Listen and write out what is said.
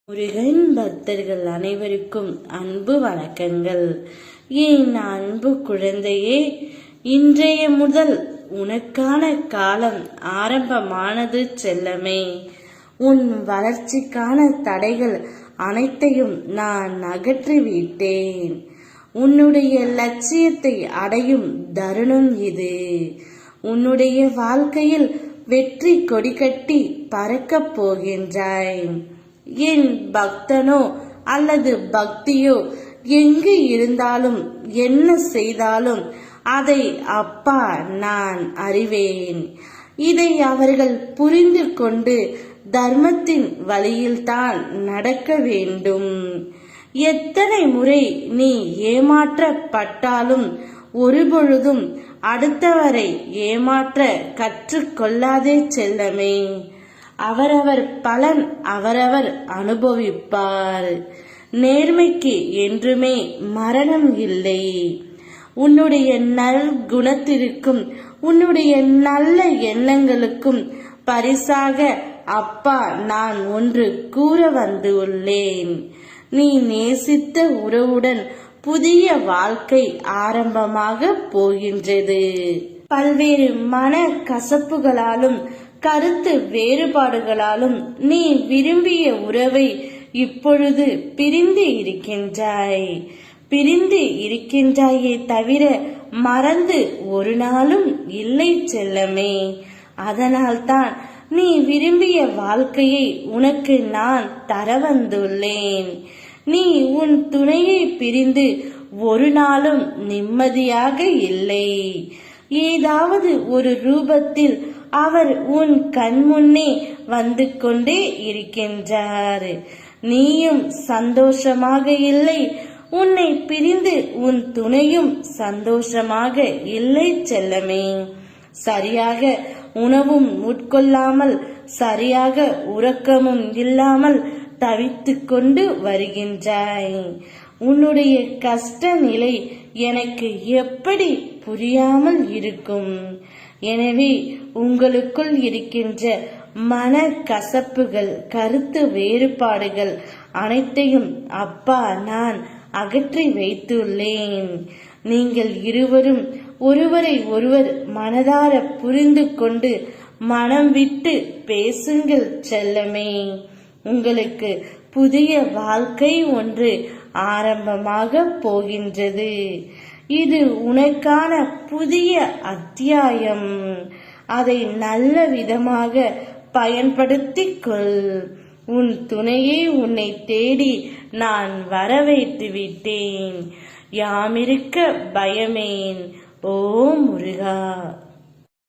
முருகன் பக்தர்கள் அனைவருக்கும் அன்பு வணக்கங்கள். என் அன்பு குழந்தையே, இன்றைய முதல் உனக்கான காலம் ஆரம்பமானது செல்லமே. உன் வளர்ச்சிக்கான தடைகள் அனைத்தையும் நான் அகற்றிவிட்டேன். உன்னுடைய லட்சியத்தை அடையும் தருணம் இது. உன்னுடைய வாழ்க்கையில் வெற்றி கொடி கட்டி பறக்கப் போகின்றாய். என் பக்தனோ அல்லது பக்தியோ எங்கு இருந்தாலும் என்ன செய்தாலும் அதை அப்பா நான் அறிவேன். இதை அவர்கள் புரிந்து கொண்டு தர்மத்தின் வழியில்தான் நடக்க வேண்டும். எத்தனை முறை நீ ஏமாற்றப்பட்டாலும் ஒருபொழுதும் அடுத்தவரை ஏமாற்ற கற்றுக்கொள்ளாதே செல்லமே. அவரவர் பலன் அவரவர் அனுபவிப்பார். நேர்மைக்கு என்றுமே மரணம் இல்லை. உன்னுடைய நற்குணத்திற்கும் உன்னுடைய நல்ல எண்ணங்களுக்கும் பரிசாக அப்பா நான் ஒன்று கூற வந்துள்ளேன். நீ நேசித்த உறவுடன் புதிய வாழ்க்கை ஆரம்பமாக போகின்றது. பல்வேறு மன கசப்புகளாலும் கருத்து வேறுபாடுகளாலும் நீ விரும்பிய உறவை இப்பொழுது பிரிந்து இருக்கின்றாயே தவிர மறந்து ஒரு நாளும் இல்லை செல்லமே. அதனால்தான் நீ விரும்பிய வாழ்க்கையை உனக்கு நான் தர வந்துள்ளேன். நீ உன் துணையை பிரிந்து ஒரு நாளும் நிம்மதியாக இல்லை. ஏதாவது ஒரு ரூபத்தில் அவர் உன் கண்முன்னே வந்து கொண்டே இருக்கின்றார். நீயும் சந்தோஷமாக இல்லை. உன்னை பிரிந்து உன் துணையும் சந்தோஷமாக இல்லை செல்லமே. சரியாக உணவும் உட்கொள்ளாமல் சரியாக உறக்கமும் இல்லாமல் தவித்து கொண்டு வருகின்றாய். உன்னுடைய கஷ்ட நிலை எனக்கு எப்படி புரியாமல் இருக்கும்? எனவே உங்களுக்குள் இருக்கின்ற மன கசப்புகள் கருத்து வேறுபாடுகள் அனைத்தையும் அப்பா நான் அகற்றி வைத்துள்ளேன். நீங்கள் இருவரும் ஒருவரை ஒருவர் மனதார புரிந்து கொண்டு மனம் விட்டு பேசுங்கள் செல்லமே. உங்களுக்கு புதிய வாழ்க்கை ஒன்று ஆரம்பமாக போகின்றது. இது உனக்கான புதிய அத்தியாயம். அதை நல்ல விதமாக பயன்படுத்திக் கொள். உன் துணையை உன்னை தேடி நான் வரவைத்து விட்டேன். யாமிருக்க பயமேன். ஓ முருகா.